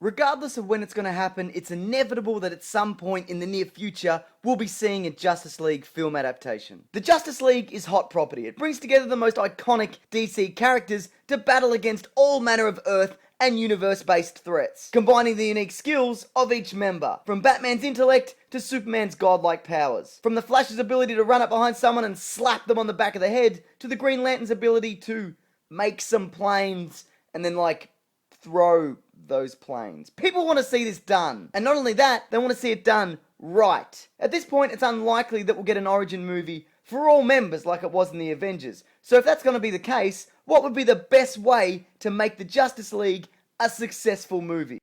Regardless of when it's going to happen, it's inevitable that at some point in the near future, we'll be seeing a Justice League film adaptation. The Justice League is hot property. It brings together the most iconic DC characters to battle against all manner of Earth and universe-based threats, combining the unique skills of each member, from Batman's intellect to Superman's godlike powers, from the Flash's ability to run up behind someone and slap them on the back of the head, to the Green Lantern's ability to make some planes and then, throw those planes. People want to see this done. And not only that, they want to see it done right. At this point, it's unlikely that we'll get an origin movie for all members like it was in the Avengers. So if that's going to be the case, what would be the best way to make the Justice League a successful movie?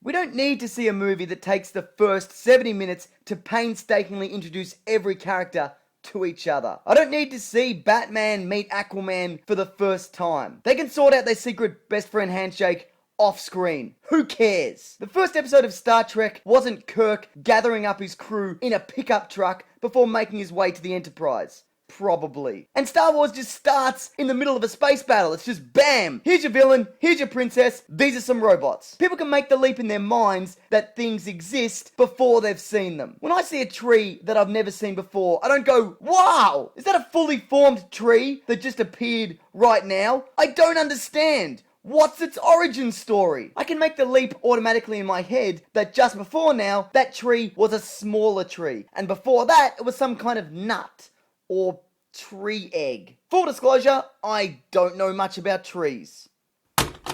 We don't need to see a movie that takes the first 70 minutes to painstakingly introduce every character to each other. I don't need to see Batman meet Aquaman for the first time. They can sort out their secret best friend handshake off screen. Who cares? The first episode of Star Trek wasn't Kirk gathering up his crew in a pickup truck before making his way to the Enterprise. Probably. And Star Wars just starts in the middle of a space battle. It's just bam! Here's your villain, here's your princess, these are some robots. People can make the leap in their minds that things exist before they've seen them. When I see a tree that I've never seen before, I don't go, wow! Is that a fully formed tree that just appeared right now? I don't understand. What's its origin story? I can make the leap automatically in my head that just before now, that tree was a smaller tree. And before that, it was some kind of nut. Or tree egg. Full disclosure, I don't know much about trees.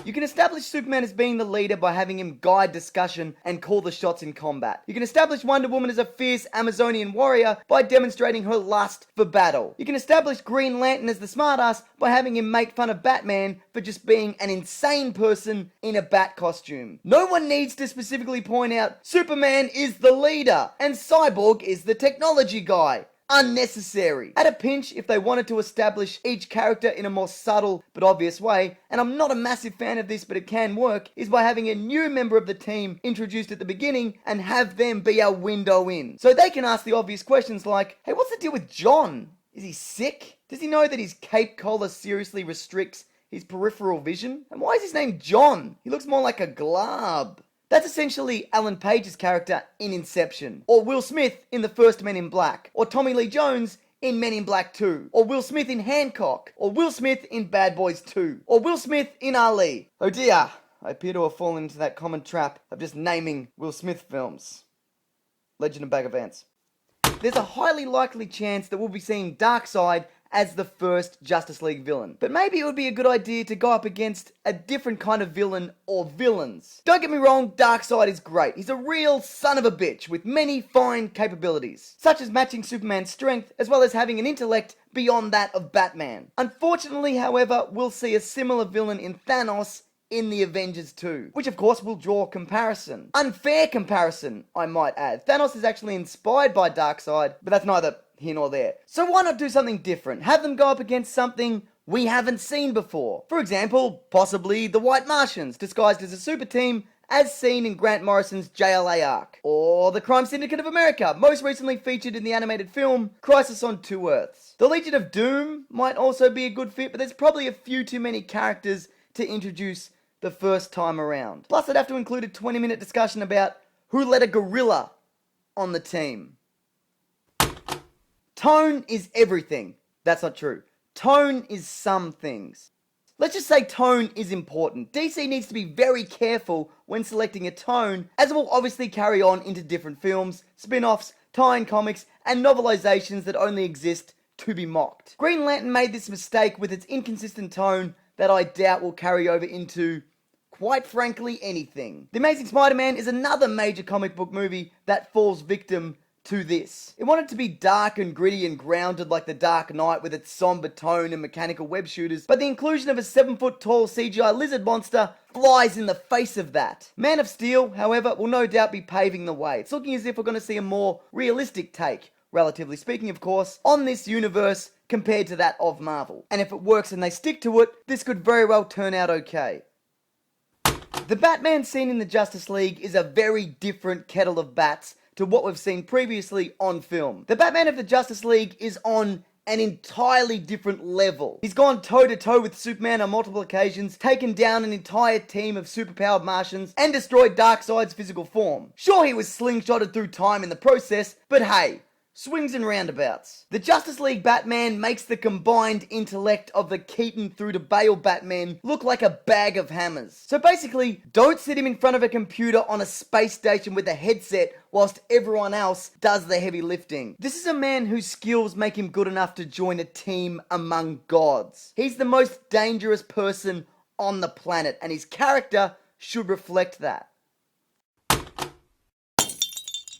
You can establish Superman as being the leader by having him guide discussion and call the shots in combat. You can establish Wonder Woman as a fierce Amazonian warrior by demonstrating her lust for battle. You can establish Green Lantern as the smartass by having him make fun of Batman for just being an insane person in a bat costume. No one needs to specifically point out Superman is the leader and Cyborg is the technology guy. Unnecessary. At a pinch, if they wanted to establish each character in a more subtle but obvious way, and I'm not a massive fan of this but it can work, is by having a new member of the team introduced at the beginning and have them be our window in. So they can ask the obvious questions like, hey, what's the deal with John? Is he sick? Does he know that his cape collar seriously restricts his peripheral vision? And why is his name John? He looks more like a glob. That's essentially Alan Page's character in Inception, or Will Smith in the first Men in Black, or Tommy Lee Jones in Men in Black 2, or Will Smith in Hancock, or Will Smith in Bad Boys 2, or Will Smith in Ali. Oh dear, I appear to have fallen into that common trap of just naming Will Smith films. Legend of Bagger Vance. There's a highly likely chance that we'll be seeing Darkseid as the first Justice League villain. But maybe it would be a good idea to go up against a different kind of villain or villains. Don't get me wrong, Darkseid is great. He's a real son of a bitch with many fine capabilities, such as matching Superman's strength as well as having an intellect beyond that of Batman. Unfortunately, however, we'll see a similar villain in Thanos in the Avengers 2, which of course will draw comparison. Unfair comparison, I might add. Thanos is actually inspired by Darkseid, but that's neither here nor there. So why not do something different? Have them go up against something we haven't seen before. For example, possibly the White Martians, disguised as a super team, as seen in Grant Morrison's JLA arc. Or the Crime Syndicate of America, most recently featured in the animated film Crisis on Two Earths. The Legion of Doom might also be a good fit, but there's probably a few too many characters to introduce the first time around. Plus, I'd have to include a 20-minute discussion about who let a gorilla on the team. Tone is everything. That's not true. Tone is some things. Let's just say tone is important. DC needs to be very careful when selecting a tone, as it will obviously carry on into different films, spin-offs, tie-in comics, and novelizations that only exist to be mocked. Green Lantern made this mistake with its inconsistent tone that I doubt will carry over into, quite frankly, anything. The Amazing Spider-Man is another major comic book movie that falls victim to this. It wanted to be dark and gritty and grounded like The Dark Knight with its somber tone and mechanical web shooters, but the inclusion of a 7-foot-tall CGI lizard monster flies in the face of that. Man of Steel, however, will no doubt be paving the way. It's looking as if we're going to see a more realistic take, relatively speaking of course, on this universe compared to that of Marvel. And if it works and they stick to it, this could very well turn out okay. The Batman scene in the Justice League is a very different kettle of bats to what we've seen previously on film. The Batman of the Justice League is on an entirely different level. He's gone toe to toe with Superman on multiple occasions, taken down an entire team of superpowered Martians, and destroyed Darkseid's physical form. Sure, he was slingshotted through time in the process, but hey, swings and roundabouts. The Justice League Batman makes the combined intellect of the Keaton through to Bale Batman look like a bag of hammers. So basically, don't sit him in front of a computer on a space station with a headset whilst everyone else does the heavy lifting. This is a man whose skills make him good enough to join a team among gods. He's the most dangerous person on the planet, and his character should reflect that.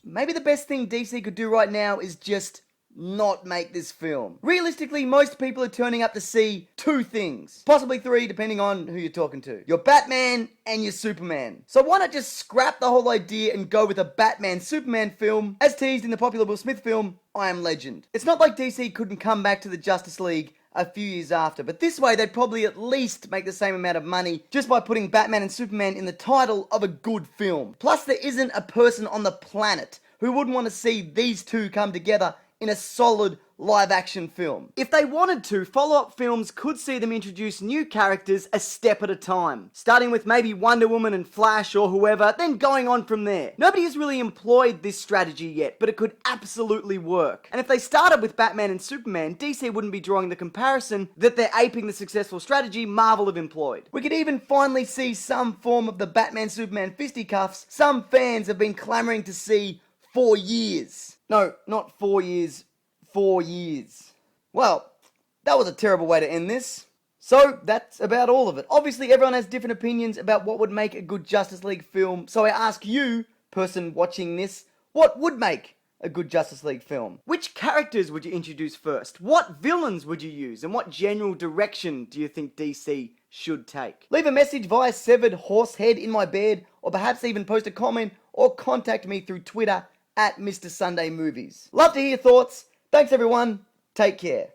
Maybe the best thing DC could do right now is just not make this film. Realistically, most people are turning up to see two things. Possibly three, depending on who you're talking to. Your Batman and your Superman. So why not just scrap the whole idea and go with a Batman-Superman film, as teased in the popular Will Smith film, I Am Legend. It's not like DC couldn't come back to the Justice League a few years after, but this way they'd probably at least make the same amount of money just by putting Batman and Superman in the title of a good film. Plus, there isn't a person on the planet who wouldn't want to see these two come together in a solid live-action film. If they wanted to, follow-up films could see them introduce new characters a step at a time, starting with maybe Wonder Woman and Flash or whoever, then going on from there. Nobody has really employed this strategy yet, but it could absolutely work. And if they started with Batman and Superman, DC wouldn't be drawing the comparison that they're aping the successful strategy Marvel have employed. We could even finally see some form of the Batman-Superman fisticuffs some fans have been clamoring to see for years. No, not 4 years, 4 years. Well, that was a terrible way to end this. So, that's about all of it. Obviously, everyone has different opinions about what would make a good Justice League film, so I ask you, person watching this, what would make a good Justice League film? Which characters would you introduce first? What villains would you use? And what general direction do you think DC should take? Leave a message via Severed Horsehead in my bed, or perhaps even post a comment or contact me through Twitter at Mr. Sunday Movies. Love to hear your thoughts. Thanks everyone. Take care.